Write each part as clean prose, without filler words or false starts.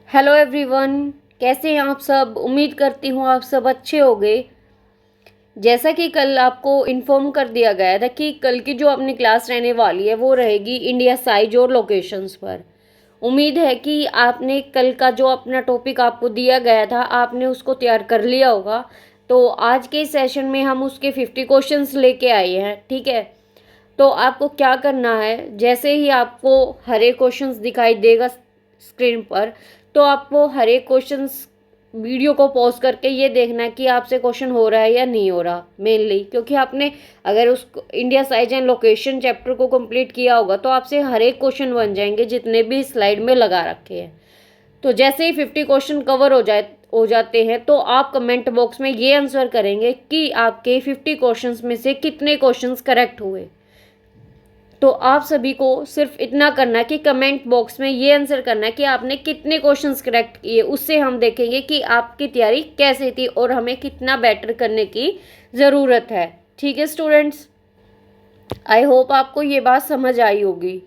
Hello everyone, कैसे हैं आप सब। उम्मीद करती हूँ आप सब अच्छे होंगे। जैसा कि कल आपको इन्फॉर्म कर दिया गया था कि कल की जो अपनी क्लास रहने वाली है वो रहेगी इंडिया साइज और लोकेशंस पर। उम्मीद है कि आपने कल का जो अपना टॉपिक आपको दिया गया था आपने उसको तैयार कर लिया होगा। तो आज के सेशन में हम उसके 50 क्वेश्चंस लेके आए हैं। ठीक है, तो आपको क्या करना है, जैसे ही आपको हर एक क्वेश्चंस दिखाई देगा स्क्रीन पर, तो आपको हर एक क्वेश्चंस वीडियो को पॉज करके ये देखना है कि आपसे क्वेश्चन हो रहा है या नहीं हो रहा। मेनली क्योंकि आपने अगर उस India size and location chapter को कंप्लीट किया होगा तो आपसे हर एक क्वेश्चन बन जाएंगे जितने भी स्लाइड में लगा रखे हैं। तो जैसे ही 50 क्वेश्चन कवर हो जाते हैं तो आप कमेंट बॉक्स में ये आंसर करेंगे कि आपके 50 क्वेश्चंस में से कितने क्वेश्चंस करेक्ट हुए। तो आप सभी को सिर्फ इतना करना है कि कमेंट बॉक्स में ये आंसर करना है कि आपने कितने क्वेश्चंस करेक्ट किए। उससे हम देखेंगे कि आपकी तैयारी कैसे थी और हमें कितना बेटर करने की ज़रूरत है। ठीक है स्टूडेंट्स, आई होप आपको ये बात समझ आई होगी।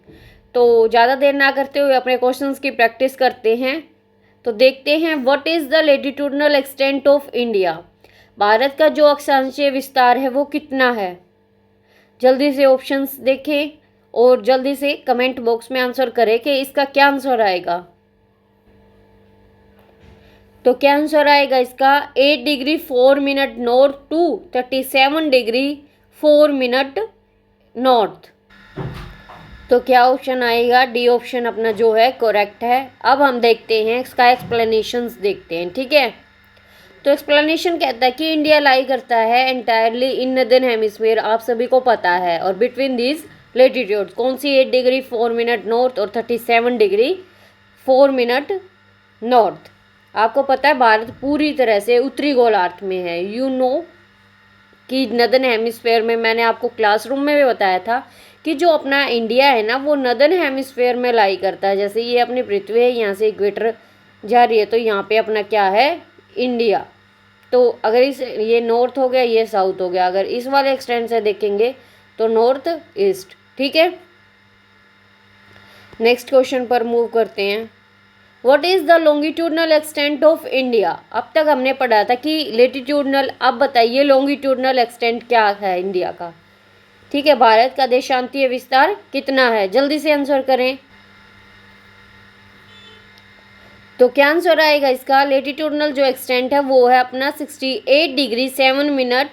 तो ज़्यादा देर ना करते हुए अपने क्वेश्चंस की प्रैक्टिस करते हैं। तो देखते हैं, what is the latitudinal extent of India. भारत का जो अक्षांशीय विस्तार है वो कितना है। जल्दी से ऑप्शंस देखें और जल्दी से कमेंट बॉक्स में आंसर करें कि इसका क्या आंसर आएगा। तो क्या आंसर आएगा इसका, 8 degree 4 minute north to 37 degree 4 minute north. तो क्या ऑप्शन आएगा, डी ऑप्शन अपना जो है करेक्ट है। अब हम देखते हैं इसका एक्सप्लेनेशंस देखते हैं। ठीक है, तो एक्सप्लेनेशन कहता है कि इंडिया लाई करता है एंटायरली इन नदर्न हेमिस्फीयर, आप सभी को पता है, और बिटवीन दीज लेटीट्यूड कौन सी, 8 डिग्री 4 मिनट नॉर्थ और 37 डिग्री 4 मिनट नॉर्थ। आपको पता है भारत पूरी तरह से उत्तरी गोलार्ध में है। यू नो कि नदर्न हेमिस्फीयर में, मैंने आपको क्लासरूम में भी बताया था कि जो अपना इंडिया है ना वो नदर्न हेमिस्फीयर में लाई करता है। जैसे ये अपनी पृथ्वी है, यहाँ से इक्वेटर जा रही है, तो यहाँ पे अपना क्या है, इंडिया। तो अगर इस ये नॉर्थ हो गया, ये साउथ हो गया। अगर इस वाले एक्सटेंट से देखेंगे तो नॉर्थ ईस्ट। ठीक है, नेक्स्ट क्वेश्चन पर मूव करते हैं। What is the longitudinal extent of India. अब तक हमने पढ़ा था कि लेटिट्यूडनल, अब बताइए लॉन्गिट्यूडनल एक्सटेंट क्या है इंडिया का। ठीक है, भारत का देशांतीय विस्तार कितना है, जल्दी से आंसर करें। तो क्या आंसर आएगा इसका, लेटिट्यूडनल जो एक्सटेंट है वो है अपना 68 डिग्री 7 मिनट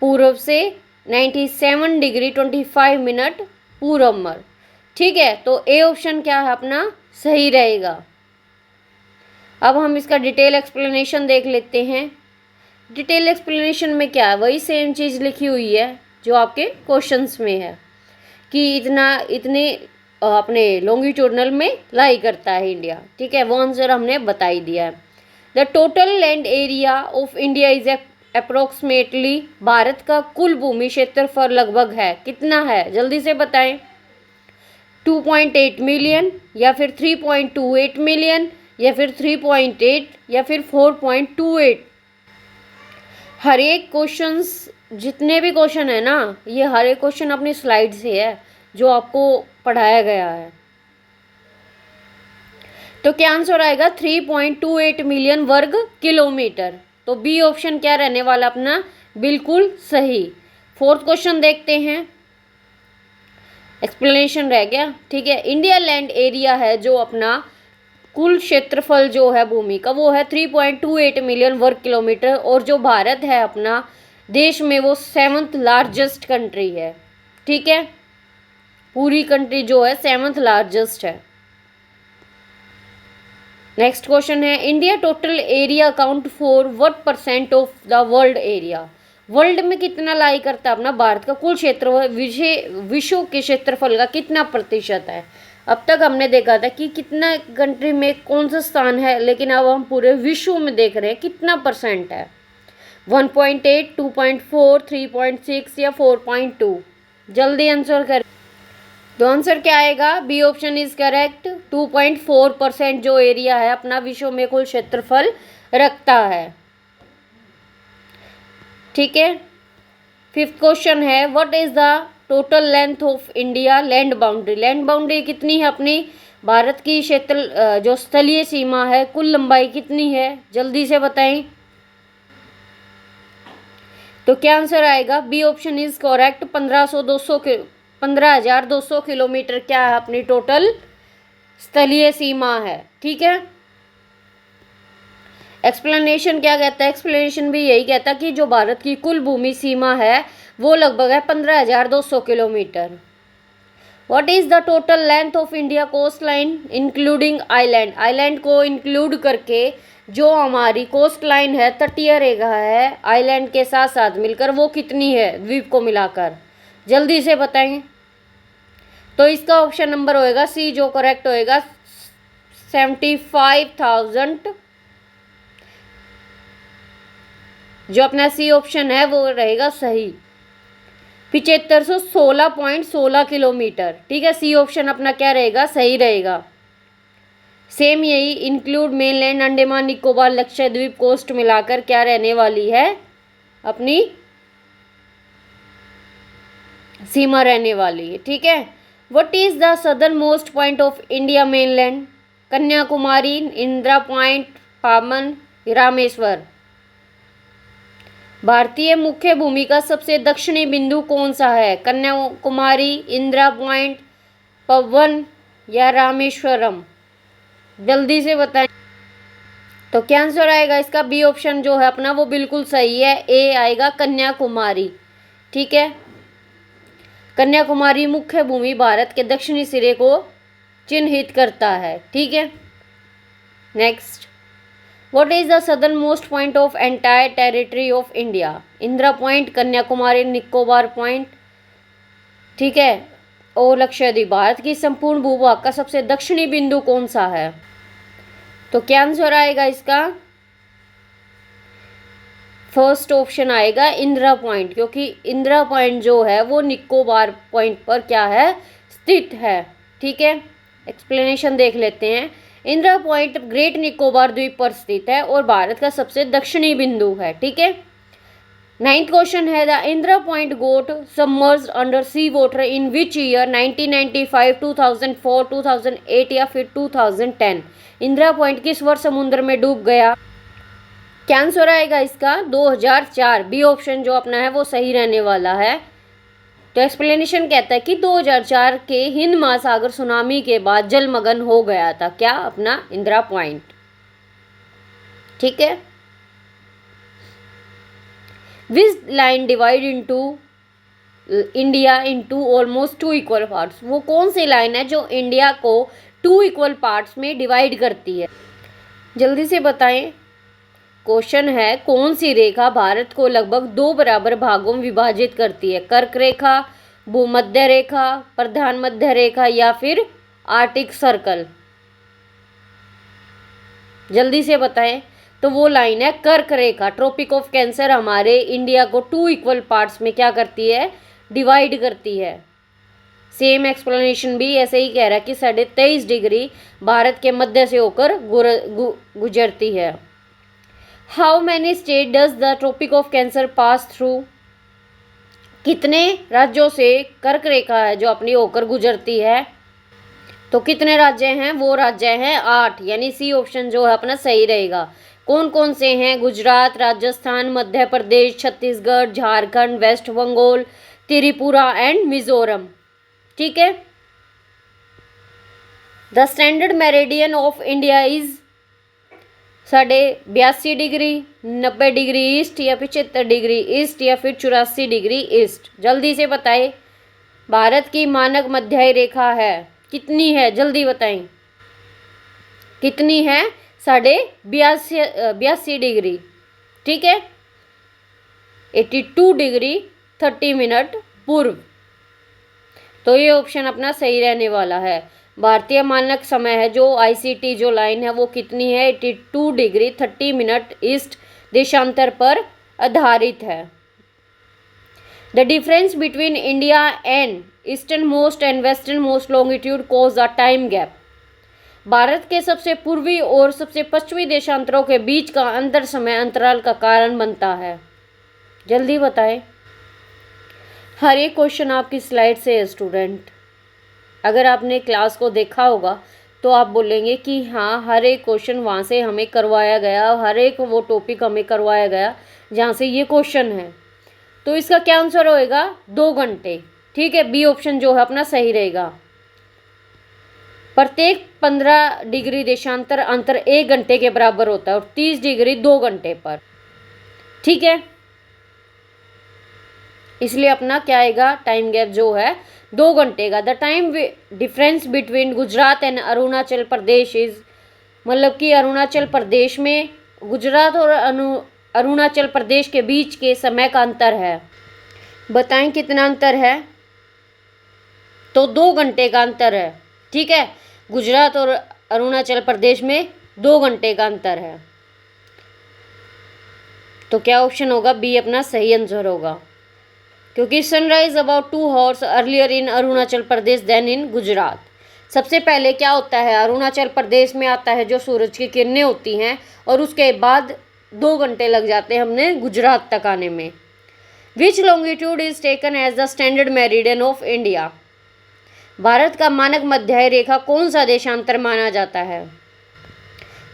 पूर्व से 97 डिग्री 25 मिनट पूर्वमर। ठीक है, तो ए ऑप्शन क्या है अपना सही रहेगा। अब हम इसका डिटेल एक्सप्लेनेशन देख लेते हैं। डिटेल एक्सप्लेनेशन में क्या है, वही सेम चीज़ लिखी हुई है जो आपके क्वेश्चंस में है कि इतने अपने लॉन्गिट्यूडनल में लाई करता है इंडिया। ठीक है, वो आंसर हमने बता ही दिया है। The total land area of India is approximately, Bharat का कुल भूमि क्षेत्रफल लगभग है, कितना है जल्दी से बताएं। 2.8 मिलियन या फिर 3.28 मिलियन या फिर 3.8 या फिर 4.28। हर एक क्वेश्चंस, जितने भी क्वेश्चन है ना, ये हर एक क्वेश्चन अपनी स्लाइड से है जो आपको पढ़ाया गया है। तो क्या आंसर आएगा, 3.28 मिलियन वर्ग किलोमीटर। तो बी ऑप्शन क्या रहने वाला अपना, बिल्कुल सही। फोर्थ क्वेश्चन देखते हैं, एक्सप्लेनेशन रह गया। ठीक है, इंडिया लैंड एरिया है जो अपना कुल क्षेत्रफल जो है भूमि का वो है 3.28 मिलियन वर्ग किलोमीटर, और जो भारत है अपना देश में वो 7th लार्जेस्ट कंट्री है। ठीक है, पूरी कंट्री जो है 7th लार्जेस्ट है। नेक्स्ट क्वेश्चन है, India total area account for what percent of the world area. World में कितना लाई करता है अपना भारत का कुल क्षेत्रफल, विश्व के क्षेत्रफल का कितना प्रतिशत है। अब तक हमने देखा था कि कितना कंट्री में कौन सा स्थान है, लेकिन अब हम पूरे विश्व में देख रहे हैं कितना परसेंट है। 1.8, 2.4, 3.6 या 4.2, जल्दी आंसर करें। तो आंसर क्या आएगा, बी ऑप्शन इज करेक्ट। 2.4% जो एरिया है अपना विश्व में कुल क्षेत्रफल रखता है। ठीक है, फिफ्थ क्वेश्चन है, what is the total length of India land boundary. Land boundary कितनी है अपनी, भारत की क्षेत्र जो स्थलीय सीमा है कुल लंबाई कितनी है, जल्दी से बताएं। तो क्या आंसर आएगा, B option is correct. 15,200 kilometre क्या है अपनी टोटल स्थलीय सीमा है। ठीक है, एक्सप्लेनेशन क्या कहता है, एक्सप्लेनेशन भी यही कहता है कि जो भारत की कुल भूमि सीमा है वो लगभग है 15,200 kilometre. What is the total length of India coast line including island, island को इंक्लूड करके जो हमारी कोस्ट लाइन है, तटीय रेखा है, आइलैंड के साथ साथ मिलकर वो कितनी है, द्वीप को मिलाकर, जल्दी से बताएं। तो इसका ऑप्शन नंबर होएगा सी जो करेक्ट होएगा, 75,000। जो अपना सी ऑप्शन है वो रहेगा सही, 7516.16 किलोमीटर। ठीक है, सी ऑप्शन अपना क्या रहेगा, सही रहेगा। सेम यही include mainland, Andaman Nicobar, Lakshadweep, coast मिलाकर क्या रहने वाली है, अपनी सीमा रहने वाली है। ठीक है, what is the southern most point of India mainland, Kanyakumari, Indira point, Pamban, Rameshwar. भारतीय मुख्य भूमि का सबसे दक्षिणी बिंदु कौन सा है, कन्याकुमारी, इंदिरा पॉइंट, पवन या रामेश्वरम, जल्दी से बताएं। तो क्या आंसर आएगा इसका, बी ऑप्शन जो है अपना वो बिल्कुल सही है, ए आएगा कन्याकुमारी। ठीक है, कन्याकुमारी मुख्य भूमि भारत के दक्षिणी सिरे को चिन्हित करता है। ठीक है, next, what is the southern most point of entire territory of India, Indira point, Kanyakumari, Nicobar point, ठीक है, और लक्षद्वीप। भारत की संपूर्ण भूभाग का सबसे दक्षिणी बिंदु कौन सा है, तो क्या आंसर आएगा इसका, फर्स्ट ऑप्शन आएगा इंदिरा पॉइंट, क्योंकि इंदिरा पॉइंट जो है वो निकोबार पॉइंट पर क्या है, स्थित है। ठीक है, एक्सप्लेनेशन देख लेते हैं। इंदिरा पॉइंट ग्रेट निकोबार द्वीप पर स्थित है और भारत का सबसे दक्षिणी बिंदु है। ठीक है, 9th क्वेश्चन है, the Indira point got submerged under sea water in which year, 1995, 2004, 2008 या फिर 2010। इंदिरा पॉइंट किस वर्ष समुद्र में डूब गया, क्या आंसर आएगा इसका, 2004। बी ऑप्शन जो अपना है वो सही रहने वाला है। तो एक्सप्लेनेशन कहता है कि 2004 के हिंद महासागर सुनामी के बाद जलमग्न हो गया था क्या, अपना इंदिरा पॉइंट। ठीक है, which line divide into India into almost 2 equal parts, वो कौन सी लाइन है जो इंडिया को 2 इक्वल पार्ट्स में डिवाइड करती है, जल्दी से बताएं। क्वेश्चन है, कौन सी रेखा भारत को लगभग 2 बराबर भागों में विभाजित करती है, कर्क रेखा, भूमध्य रेखा, प्रधान मध्य रेखा या फिर आर्टिक सर्कल, जल्दी से बताएं। तो वो लाइन है कर्क रेखा। ट्रॉपिक ऑफ कैंसर हमारे इंडिया को 2 इक्वल पार्ट्स में क्या करती है, डिवाइड करती है। सेम एक्सप्लेनेशन भी ऐसे ही कह रहा है कि 23.5 डिग्री भारत के मध्य से होकर गुजरती है। How many state does the tropic of cancer pass through, कितने राज्यों से कर्क रेखा है जो अपनी होकर गुजरती है, तो कितने राज्य हैं, वो राज्य हैं 8, यानी सी ऑप्शन जो है अपना सही रहेगा। कौन कौन से हैं, गुजरात, राजस्थान, मध्य प्रदेश, छत्तीसगढ़, झारखंड, वेस्ट बंगाल, त्रिपुरा एंड मिजोरम। ठीक है, the standard meridian of India is 82 degree, 90 degree east या 75 डिग्री ईस्ट या फिर 84 डिग्री ईस्ट, जल्दी से बताएं। भारत की मानक मध्य रेखा है कितनी है, जल्दी बताएं कितनी है, 82 डिग्री। ठीक है, 82 डिग्री 30 मिनट पूर्व, तो ये ऑप्शन अपना सही रहने वाला है। भारतीय मानक समय है जो ICT जो लाइन है वो कितनी है, 82 डिग्री 30 मिनट ईस्ट देशांतर पर आधारित है। The difference between India and eastern most and western most longitude cause a time gap, Bharat के सबसे पूर्वी और सबसे पश्चिमी देशांतरों के बीच का अंतर समय अंतराल का कारण बनता है, जल्दी बताएं। हर एक क्वेश्चन आपकी स्लाइड से है स्टूडेंट, अगर आपने क्लास को देखा होगा तो आप बोलेंगे कि हाँ, हर एक क्वेश्चन वहाँ से हमें करवाया गया, हर एक वो टॉपिक हमें करवाया गया जहाँ से ये क्वेश्चन है। तो इसका क्या आंसर होएगा? 2 घंटे। ठीक है, बी ऑप्शन जो है अपना सही रहेगा। प्रत्येक 15 डिग्री देशांतर अंतर 1 घंटे के बराबर होता है और 30 डिग्री 2 घंटे पर। ठीक है, इसलिए अपना क्या आएगा? टाइम गैप जो है 2 घंटे का। The time difference between Gujarat and Arunachal Pradesh is, मतलब कि अरुणाचल प्रदेश में गुजरात और अरुणाचल प्रदेश के बीच के समय का अंतर है। बताएं कितना अंतर है? तो 2 घंटे का अंतर है। ठीक है, गुजरात और अरुणाचल प्रदेश में 2 घंटे का अंतर है। तो क्या ऑप्शन होगा? बी अपना सही आंसर होगा, क्योंकि sunrise about 2 hours earlier in Arunachal Pradesh than in Gujarat. सबसे पहले क्या होता है? अरुणाचल प्रदेश में आता है जो सूरज की किरणें होती हैं, और उसके बाद 2 घंटे लग जाते हैं हमने गुजरात तक आने में। Which longitude is taken as the standard meridian of India? भारत का मानक मध्य रेखा कौन सा देशांतर माना जाता है?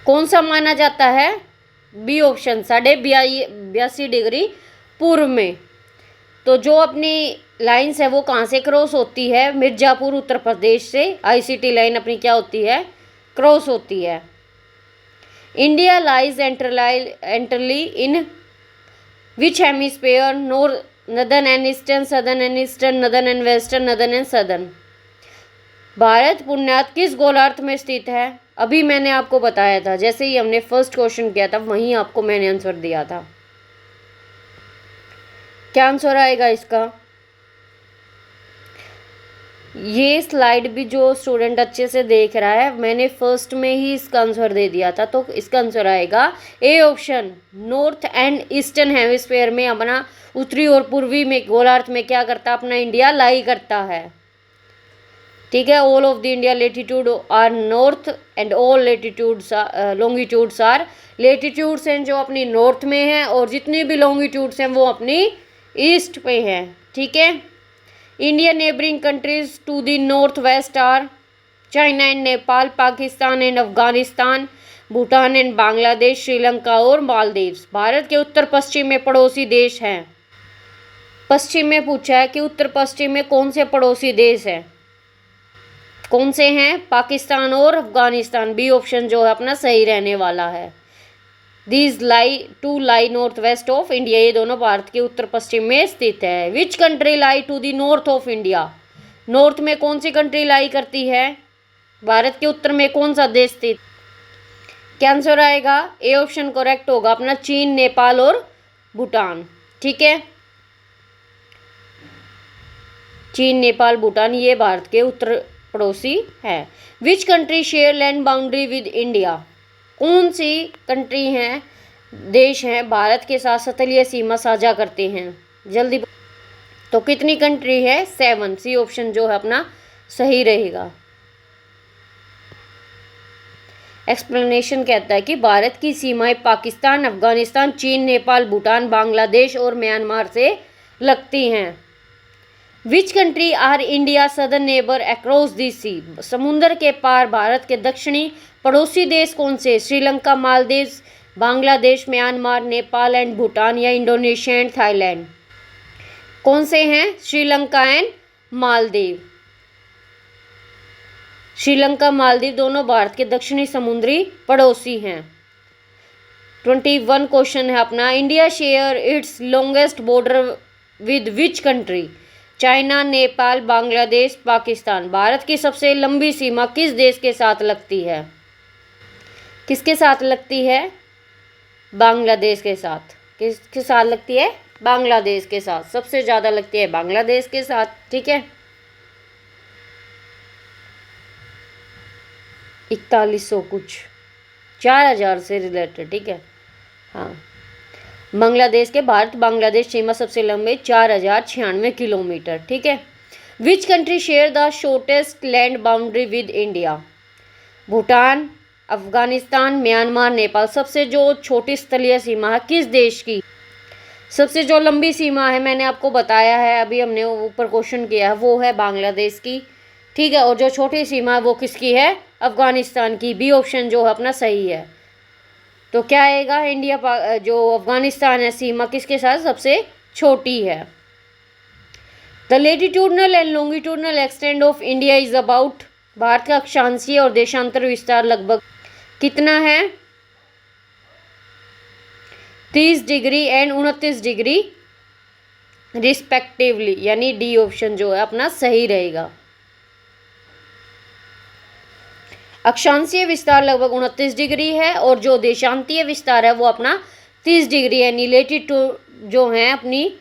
कौन सा माना जाता है? बी ऑप्शन 82.82 डिग्री पूर्व में। तो जो अपनी लाइन्स है वो कहाँ से क्रॉस होती है? मिर्ज़ापुर उत्तर प्रदेश से आईसीटी लाइन अपनी क्या होती है? क्रॉस होती है। India lies entirely in which hemisphere? Northern and eastern, southern and eastern, northern and western, northern and southern. भारत पुण्यात किस गोलार्ध में स्थित है? अभी मैंने आपको बताया था, जैसे ही हमने फर्स्ट क्वेश्चन किया था वहीं आपको मैंने आंसर दिया था। क्या आंसर आएगा इसका? ये स्लाइड भी जो स्टूडेंट अच्छे से देख रहा है, मैंने फर्स्ट में ही इसका आंसर दे दिया था, तो इसका आंसर आएगा A option. North and eastern hemisphere में अपना उत्तरी और पूर्वी में गोलार्ध में क्या करता है? अपना इंडिया लाई करता है। ठीक है, all of the India latitude are north and all latitudes longitudes are, latitudes हैं जो अपनी नॉर्थ में हैं और जितनी भी लॉन्गिट्यूड्स हैं वो अपनी ईस्ट पे हैं। ठीक है, Indian neighbouring countries to the north west are China and Nepal, Pakistan and Afghanistan, Bhutan and Bangladesh, Sri Lanka और मालदीव्स। भारत के उत्तर पश्चिम में पड़ोसी देश हैं। पश्चिम में पूछा है कि उत्तर पश्चिम में कौन से पड़ोसी देश हैं? कौन से हैं? पाकिस्तान और अफगानिस्तान। बी ऑप्शन जो है अपना सही रहने वाला है। These lie north west of India, ये दोनों भारत के उत्तर पश्चिम में स्थित है। Which country lie to the north of India? नॉर्थ में कौन सी कंट्री लाई करती है? भारत के उत्तर में कौन सा देश स्थित? क्या आंसर आएगा? ए ऑप्शन करेक्ट होगा अपना, चीन, नेपाल और भूटान। ठीक है, चीन, नेपाल, भूटान ये भारत के उत्तर पड़ोसी है। Which country share land boundary with India? कौन सी कंट्री हैं, देश हैं भारत के साथ सतलीय सीमा साझा करते हैं? जल्दी। तो कितनी कंट्री है? 7। सी ऑप्शन जो है अपना सही रहेगा। एक्सप्लेनेशन कहता है कि भारत की सीमाएं पाकिस्तान, अफगानिस्तान, चीन, नेपाल, भूटान, बांग्लादेश और म्यांमार से लगती हैं। Which country are India southern neighbour across the sea? समुद्र के पार भारत के दक्षिणी पड़ोसी देश कौन से? श्रीलंका, मालदीव, बांग्लादेश, म्यांमार, नेपाल एंड भूटान, या इंडोनेशिया एंड थाईलैंड। कौन से हैं? श्रीलंका एंड मालदीव। श्रीलंका, मालदीव दोनों भारत के दक्षिणी समुद्री पड़ोसी हैं। 21 क्वेश्चन है अपना। India share its longest border with which country? China, Nepal, Bangladesh, Pakistan. Bharat की सबसे लंबी सीमा किस देश के साथ लगती है? किसके साथ लगती है? बांग्लादेश के साथ। किसके साथ लगती है? बांग्लादेश के साथ। सबसे ज़्यादा लगती है बांग्लादेश के साथ। ठीक है, 4100 कुछ 4000 से रिलेटेड। ठीक है, हाँ, बांग्लादेश के भारत बांग्लादेश सीमा सबसे लंबे 4096 किलोमीटर। ठीक है, which country share the shortest land boundary with India? Bhutan, Afghanistan, Myanmar, Nepal. सबसे जो छोटी स्थलीय सीमा है किस देश की? सबसे जो लंबी सीमा है मैंने आपको बताया है, अभी हमने ऊपर क्वेश्चन किया है, वो है बांग्लादेश की। ठीक है, और जो छोटी सीमा है वो किसकी है? अफगानिस्तान की। बी ऑप्शन जो है अपना सही है। तो क्या आएगा, इंडिया जो अफगानिस्तान है सीमा किसके साथ सबसे छोटी है। The latitudinal and longitudinal extend of India is about, Bharat का अक्षांशीय और देशांतर विस्तार लगभग कितना है, 30 डिग्री एंड 29 डिग्री रिस्पेक्टिवली, यानी डी ऑप्शन जो है अपना सही रहेगा। अक्षांशीय विस्तार लगभग 29 डिग्री है और जो देशांतीय विस्तार है वो अपना 30 डिग्री, यानी लेटीट्यूड जो है अपनी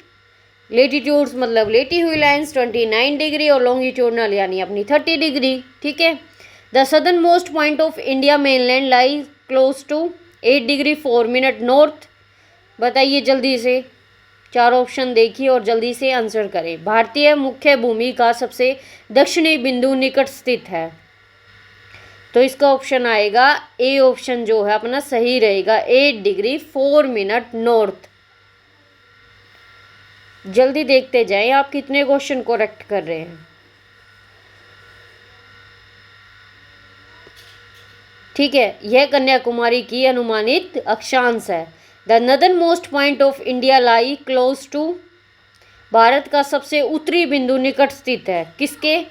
लेटीट्यूड्स मतलब लेटी हुई लाइन्स 29 डिग्री और लॉन्गिट्यूडनल यानी अपनी 30 डिग्री। ठीक है। The southern most point of India mainland lie close to 8 degree 4 minute north. बताइए जल्दी से, चार ऑप्शन देखिए और जल्दी से आंसर करें। भारतीय मुख्य भूमि का सबसे दक्षिणी बिंदु निकट स्थित है। तो इसका ऑप्शन आएगा ए ऑप्शन जो है अपना सही रहेगा, 8 डिग्री 4 मिनट नॉर्थ। जल्दी देखते जाएं आप कितने क्वेश्चन करेक्ट कर रहे हैं। ठीक है, यह कन्याकुमारी की अनुमानित अक्षांश है। The northern most point of India lie close to, Bharat का सबसे उत्तरी बिंदु निकट स्थित है। किसके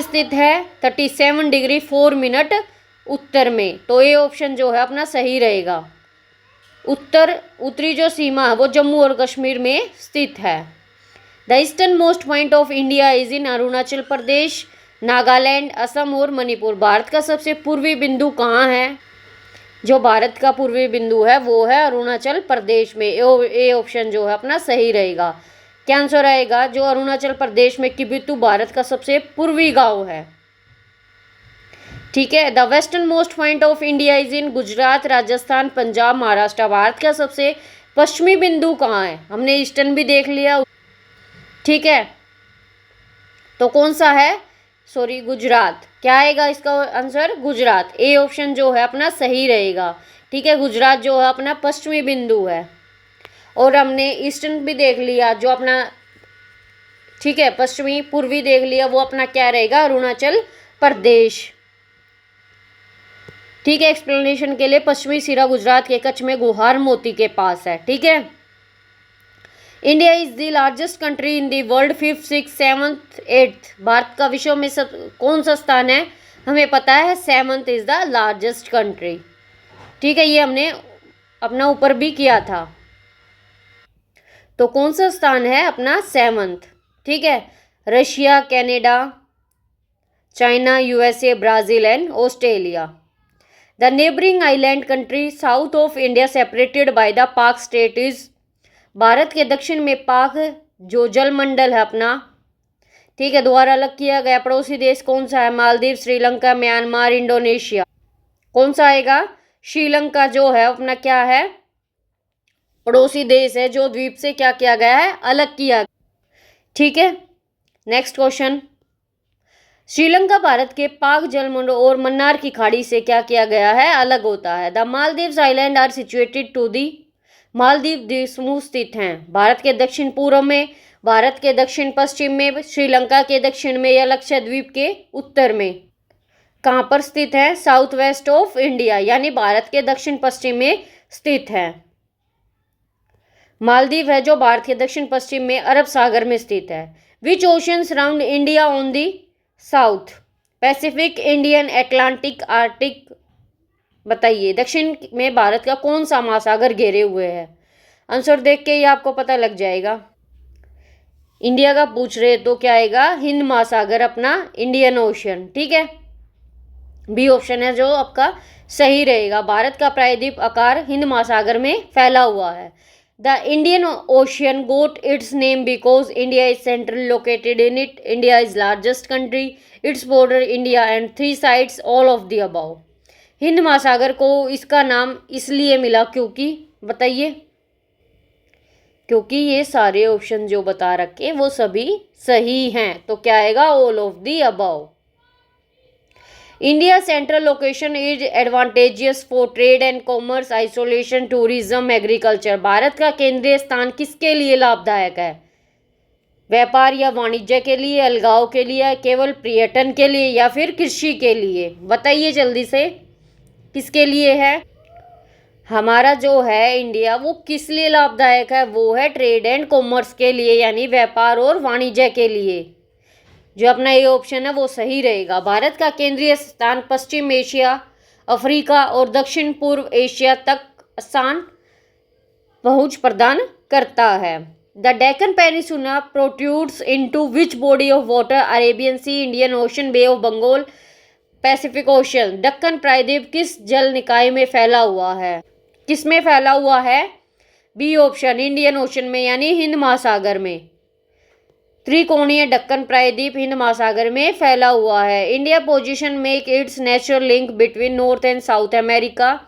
स्थित है, 37 डिग्री 4 मिनट उत्तर में। तो ये ऑप्शन जो है अपना सही रहेगा। उत्तरी जो सीमा है वो जम्मू और कश्मीर में स्थित है। The eastern most point of India is in Arunachal Pradesh, Nagaland, Assam और मणिपुर। भारत का सबसे पूर्वी बिंदु कहाँ है, जो भारत का पूर्वी बिंदु है वो है अरुणाचल प्रदेश में। ए ऑप्शन जो है अपना सही रहेगा। क्या आंसर आएगा, जो अरुणाचल प्रदेश में किबिथु भारत का सबसे पूर्वी गांव है। ठीक है। The western most point of India is इन गुजरात, राजस्थान, पंजाब, महाराष्ट्र। भारत का सबसे पश्चिमी बिंदु कहाँ है, हमने ईस्टर्न भी देख लिया। ठीक है, तो कौन सा है, सॉरी गुजरात। क्या आएगा इसका आंसर, गुजरात। ए ऑप्शन जो है अपना सही रहेगा। ठीक है, गुजरात जो है अपना पश्चिमी बिंदु है। और हमने ईस्टर्न भी देख लिया जो अपना, ठीक है, पश्चिमी पूर्वी देख लिया, वो अपना क्या रहेगा, अरुणाचल प्रदेश। ठीक है, एक्सप्लेनेशन के लिए पश्चिमी सिरा गुजरात के कच्छ में गुहार मोती के पास है। ठीक है। India is the largest country in the world, 5th, 6th, 7th, 8th। Bharat का विश्व में सब कौन सा स्थान है, हमें पता है 7th is the largest country. ठीक है, ये हमने अपना ऊपर भी किया था। तो कौन सा स्थान है अपना 7th। ठीक है, Russia, Canada, China, USA, Brazil and Australia. The neighbouring island country south of India separated by the पाक स्टेट इज, भारत के दक्षिण में पाक जो जलमंडल है अपना, ठीक है, द्वारा अलग किया गया पड़ोसी देश कौन सा है, मालदीव, श्रीलंका, म्यांमार, इंडोनेशिया। कौन सा आएगा, श्रीलंका जो है अपना क्या है, पड़ोसी देश है जो द्वीप से क्या किया गया है, अलग किया। ठीक है, नेक्स्ट क्वेश्चन। श्रीलंका भारत के पाक जलमंडल और मन्नार की खाड़ी से क्या किया गया है, अलग होता है। The Maldives island are situated to the, Maldives द्वीप समूह स्थित हैं भारत के दक्षिण पूर्व में, भारत के दक्षिण पश्चिम में, श्रीलंका के दक्षिण में या लक्षद्वीप के उत्तर में। कहाँ पर स्थित है, साउथ वेस्ट ऑफ इंडिया, यानी भारत के दक्षिण पश्चिम में स्थित है। मालदीव है जो भारत के दक्षिण पश्चिम में अरब सागर में स्थित है। Which ocean surround India on the south, Pacific, Indian, Atlantic, Arctic. बताइए दक्षिण में भारत का कौन सा महासागर घेरे हुए है। आंसर देख के ही आपको पता लग जाएगा। इंडिया का पूछ रहे तो क्या आएगा, हिंद महासागर अपना, इंडियन ओशन। ठीक है, बी ऑप्शन है जो आपका सही रहेगा। भारत का प्रायद्वीप आकार हिंद महासागर में फैला हुआ है। The Indian ocean got its name because India is central located in it, India is largest country, its border India and 3 sides all of the above. Hind महासागर को इसका नाम इसलिए मिला क्योंकि, बताइए, क्योंकि ये सारे ऑप्शन जो बता रखे वो सभी सही हैं। तो क्या आएगा, all of the above. India central location is advantageous for trade and commerce, isolation, tourism, agriculture. Bharat का केंद्रीय स्थान किसके लिए लाभदायक है, व्यापार या वाणिज्य के लिए, अलगाव के लिए, केवल पर्यटन के लिए या फिर कृषि के लिए? बताइए जल्दी से, किसके लिए है? हमारा जो है इंडिया, वो किस लिए लाभदायक है? वो है ट्रेड एंड कॉमर्स के लिए, यानी व्यापार और वाणिज्य के लिए। जो अपना ये ऑप्शन है वो सही रहेगा। भारत का केंद्रीय स्थान पश्चिम एशिया, अफ्रीका और दक्षिण पूर्व एशिया तक स्थान पहुंच प्रदान करता है। The Deccan peninsula protrudes into which body of water? Arabian sea, Indian ocean, bay of Bengal, Pacific ocean. Deccan प्रायद्वीप किस जल निकाय में फैला हुआ है? किस में फैला हुआ है? बी ऑप्शन, इंडियन ओशन में, यानी हिंद महासागर में। त्रिकोणीय दक्कन प्रायद्वीप हिंद महासागर में फैला हुआ है। India position make its natural link between north and south America,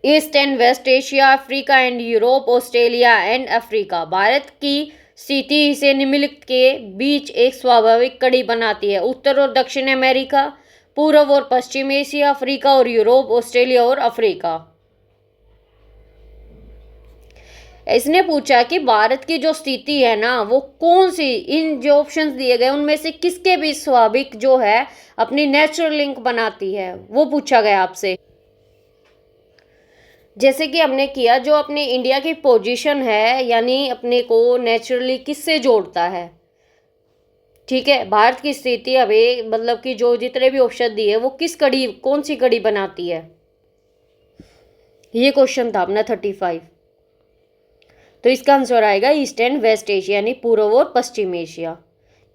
east and west Asia, Africa and Europe, Australia and Africa. Bharat की स्थिति इसे निम्नलिखित के बीच एक स्वाभाविक कड़ी बनाती है। उत्तर और दक्षिण अमेरिका, पूर्व और पश्चिम एशिया, अफ्रीका और यूरोप, ऑस्ट्रेलिया और अफ्रीका। इसने पूछा कि भारत की जो स्थिति है ना, वो कौन सी, इन जो ऑप्शंस दिए गए उनमें से किसके बीच स्वाभाविक जो है अपनी नेचुरल लिंक बनाती है, वो पूछा गया आपसे। जैसे कि हमने किया, जो अपने इंडिया की पोजीशन है, यानी अपने को नेचुरली किससे जोड़ता है। ठीक है, भारत की स्थिति अभी मतलब कि जो जितने भी ऑप्शन दिए वो किस कड़ी, कौन सी कड़ी बनाती है, ये क्वेश्चन था अपना 35। तो इसका आंसर आएगा ईस्ट एंड वेस्ट एशिया, यानी पूर्व और पश्चिम एशिया।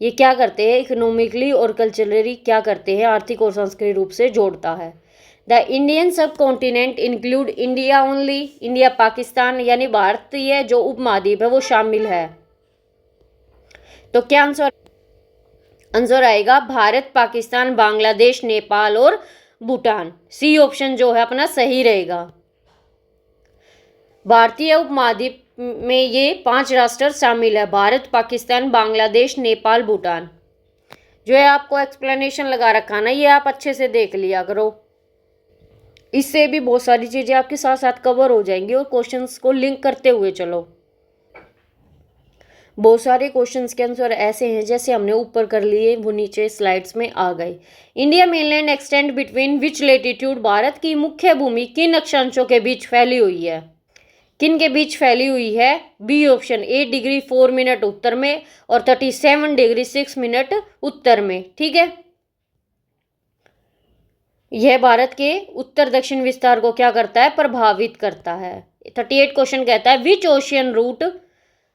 ये क्या करते हैं? इकोनॉमिकली और कल्चरली क्या करते हैं? आर्थिक और सांस्कृतिक रूप से जोड़ता है। द इंडियन सब continent include India only, India Pakistan, यानी भारतीय जो उपमहाद्वीप है वो शामिल है। तो क्या आंसर आएगा? भारत, पाकिस्तान, बांग्लादेश, नेपाल और भूटान। सी ऑप्शन जो है अपना सही रहेगा। भारतीय उपमहाद्वीप में ये 5 राष्ट्र शामिल है: भारत, पाकिस्तान, बांग्लादेश, नेपाल, भूटान। जो है आपको एक्सप्लेनेशन लगा रखा ना, ये आप अच्छे से देख लिया करो। इससे भी बहुत सारी चीजें आपके साथ साथ कवर हो जाएंगी, और क्वेश्चंस को लिंक करते हुए चलो। बहुत सारे क्वेश्चंस के आंसर ऐसे हैं जैसे हमने ऊपर कर लिए, वो नीचे स्लाइड्स में आ गए। India mainland extend between which latitude? Bharat की मुख्य भूमि किन अक्षांशों के बीच फैली हुई है? किन के बीच फैली हुई है? बी ऑप्शन, 8 डिग्री 4 मिनट उत्तर में और 37 डिग्री 6 मिनट उत्तर में। ठीक है, यह भारत के उत्तर दक्षिण विस्तार को क्या करता है? प्रभावित करता है। 38 क्वेश्चन कहता है which ocean route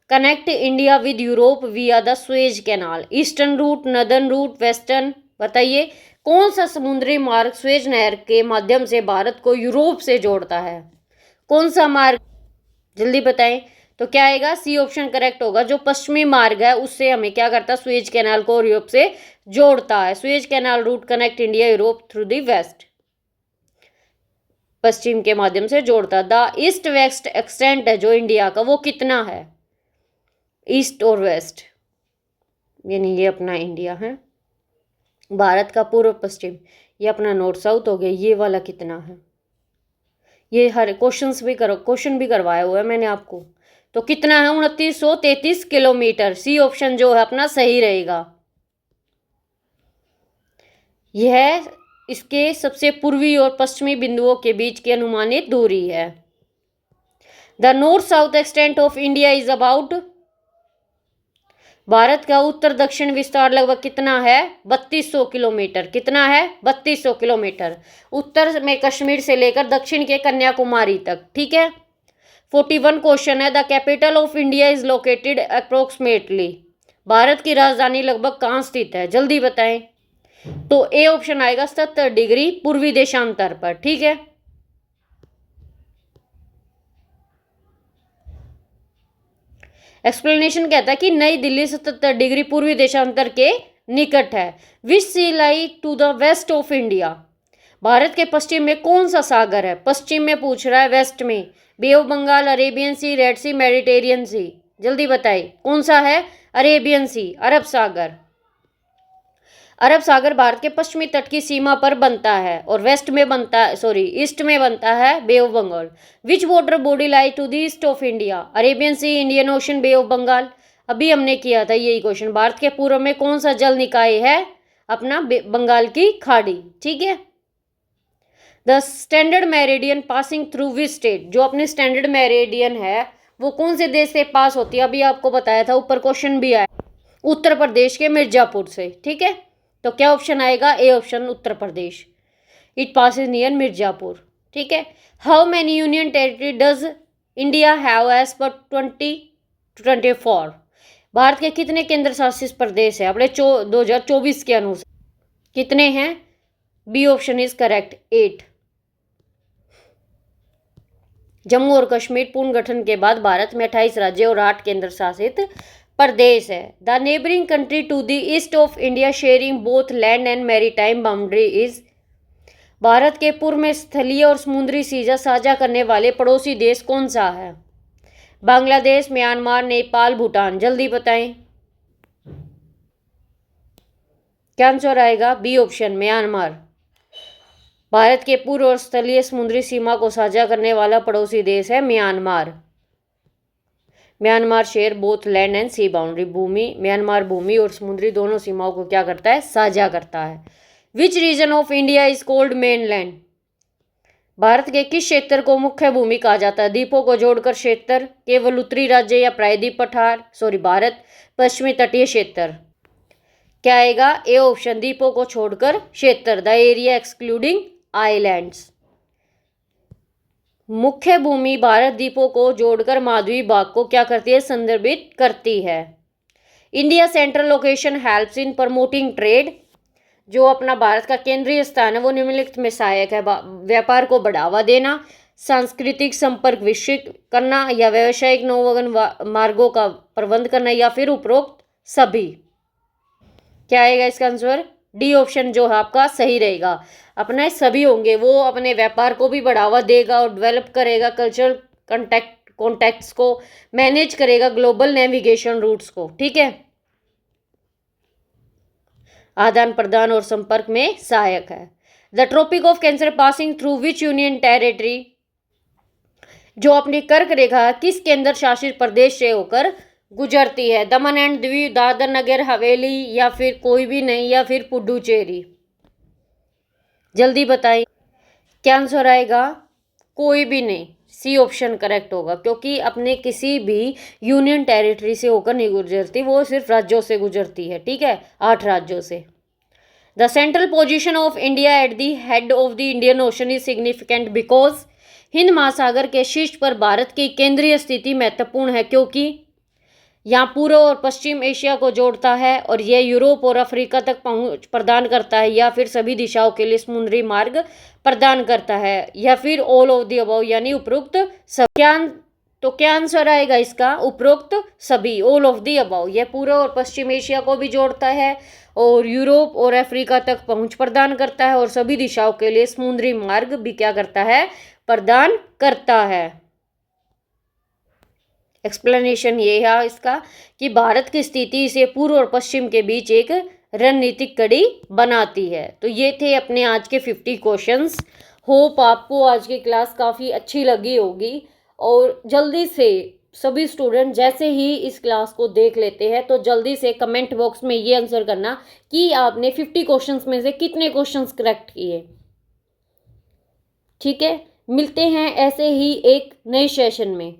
connect India with Europe via the Suez canal? Eastern route, northern route, western. बताइए कौन सा समुद्री मार्ग स्वेज नहर के माध्यम से भारत को यूरोप से जोड़ता है? कौन सा मार्ग? जल्दी बताएं। तो क्या आएगा? सी ऑप्शन करेक्ट होगा। जो पश्चिमी मार्ग है उससे हमें क्या करता है? स्वेज कैनाल को यूरोप से जोड़ता है। Suez canal route connect India Europe through the west, पश्चिम के माध्यम से जोड़ता। द ईस्ट वेस्ट एक्सटेंट है जो इंडिया का, वो कितना है? ईस्ट और वेस्ट, यानी ये अपना इंडिया है। भारत का पूर्व पश्चिम, ये अपना नॉर्थ साउथ हो गया। ये वाला कितना है? ये हर क्वेश्चन भी करवाया हुआ है मैंने आपको। तो कितना है? 2933 किलोमीटर। सी ऑप्शन जो है अपना सही रहेगा। यह इसके सबसे पूर्वी और पश्चिमी बिंदुओं के बीच की अनुमानित दूरी है। The north south extent of India is about? Bharat का उत्तर दक्षिण विस्तार लगभग कितना है? 3200 किलोमीटर। कितना है? 3200 किलोमीटर। उत्तर में कश्मीर से लेकर दक्षिण के कन्याकुमारी तक। ठीक है। 41 क्वेश्चन है the capital of India is located approximately? Bharat की राजधानी लगभग कहाँ स्थित है? जल्दी बताएं। तो ए ऑप्शन आएगा 70 डिग्री पूर्वी देशांतर पर। ठीक है। एक्सप्लेनेशन कहता है कि नई दिल्ली 77 डिग्री पूर्वी देशांतर के निकट है। Which sea lie to the west of India? भारत के पश्चिम में कौन सा सागर है? पश्चिम में पूछ रहा है, वेस्ट में bay of Bengal, Arabian sea, red sea, Mediterranean sea. जल्दी बताइए कौन सा है? अरेबियन सी, अरब सागर। अरब सागर भारत के पश्चिमी तट की सीमा पर बनता है और ईस्ट में बनता है bay of Bengal. Which water body lie to the east of India? Arabian sea, Indian ocean, bay of Bengal. अभी हमने किया था यही क्वेश्चन। भारत के पूर्व में कौन सा जल निकाय है? अपना बंगाल की खाड़ी। ठीक है। The standard meridian passing through which state? जो अपनी स्टैंडर्ड मेरिडियन है वो कौन से देश से पास होती है? अभी आपको बताया था, ऊपर क्वेश्चन भी आया, उत्तर प्रदेश के मिर्जापुर से। ठीक है, तो क्या ऑप्शन आएगा? A option, Uttar Pradesh. It passes near Mirzapur. ठीक है। How many union territory does India have as per 2024? Bharat के कितने केंद्र शासित प्रदेश है अपने 2024 के अनुसार? कितने हैं? B option is correct, 8। Jammu और कश्मीर पुनर्गठन के बाद भारत में 28 राज्य और 8 केंद्र शासित प्रदेश है। The neighbouring country to the east of India sharing both land and maritime boundary is? Bharat के पूर्व में स्थलीय और समुद्री सीमा साझा करने वाले पड़ोसी देश कौन सा है? बांग्लादेश, म्यांमार, नेपाल, भूटान। जल्दी बताएं क्या आंसर आएगा? B option, Myanmar. भारत के पूर्व और स्थलीय समुद्री सीमा को साझा करने वाला पड़ोसी देश है Myanmar. Myanmar share both land and sea boundary. Myanmar भूमि और समुद्री दोनों सीमाओं को क्या करता है? साझा करता है। Which region of India is called mainland? Bharat के किस क्षेत्र को मुख्य भूमि कहा जाता है? द्वीपों को जोड़कर क्षेत्र, केवल उत्तरी राज्य या प्रायद्वीप पठार, भारत, पश्चिमी तटीय क्षेत्र। क्या आएगा? ए ऑप्शन, द्वीपों को छोड़कर क्षेत्र, द एरिया एक्सक्लूडिंग आइलैंड्स। मुख्य भूमि भारत द्वीपों को जोड़कर महाद्वीप भाग को क्या करती है? संदर्भित करती है। India central location helps in promoting trade? जो अपना भारत का केंद्रीय स्थान है वो निम्नलिखित में सहायक है? व्यापार को बढ़ावा देना, सांस्कृतिक संपर्क विकसित करना, या व्यावसायिक नौवहन मार्गों का प्रबंध करना, या फिर उपरोक्त सभी। क्या आएगा इसका आंसर? डी ऑप्शन जो है आपका सही रहेगा। अपने सभी होंगे, वो अपने व्यापार को भी बढ़ावा देगा और डेवलप करेगा, कल्चरल कॉन्टैक्ट्स को मैनेज करेगा, ग्लोबल नेविगेशन रूट्स को। ठीक है, आदान प्रदान और संपर्क में सहायक है। The tropic of cancer passing through which union territory? जो अपनी कर्क रेखा किस केंद्र शासित प्रदेश से होकर गुजरती है? दमन एंड दीव, दादर नगर हवेली, या फिर कोई भी नहीं, या फिर पुडुचेरी। जल्दी बताएं क्या आंसर आएगा? कोई भी नहीं, सी ऑप्शन करेक्ट होगा, क्योंकि अपने किसी भी यूनियन टेरिटरी से होकर नहीं गुजरती, वो सिर्फ राज्यों से गुजरती है। ठीक है, 8 राज्यों से। The central position of India at the head of the Indian ocean is significant because? Hind महासागर के शीर्ष पर भारत की केंद्रीय स्थिति महत्वपूर्ण है क्योंकि यहाँ पूर्व और पश्चिम एशिया को जोड़ता है, और यह यूरोप और अफ्रीका तक पहुंच प्रदान करता है, या फिर सभी दिशाओं के लिए समुद्री मार्ग प्रदान करता है, या फिर ऑल ऑफ द अबव, यानी उपरोक्त सब। तो क्या आंसर आएगा इसका? उपरोक्त सभी, ऑल ऑफ द अबव। यह पूर्व और पश्चिम एशिया को भी जोड़ता है, और यूरोप और अफ्रीका तक पहुंच प्रदान करता है, और सभी दिशाओं के लिए समुद्री मार्ग भी क्या करता है? प्रदान करता है। एक्सप्लेनेशन ये है इसका कि भारत की स्थिति इसे पूर्व और पश्चिम के बीच एक रणनीतिक कड़ी बनाती है। तो ये थे अपने आज के 50 क्वेश्चंस। होप आपको आज की क्लास काफ़ी अच्छी लगी होगी, और जल्दी से सभी स्टूडेंट जैसे ही इस क्लास को देख लेते हैं तो जल्दी से कमेंट बॉक्स में ये आंसर करना कि आपने 50 क्वेश्चंस में से कितने क्वेश्चंस करेक्ट किए। ठीक है, मिलते हैं ऐसे ही एक नए सेशन में।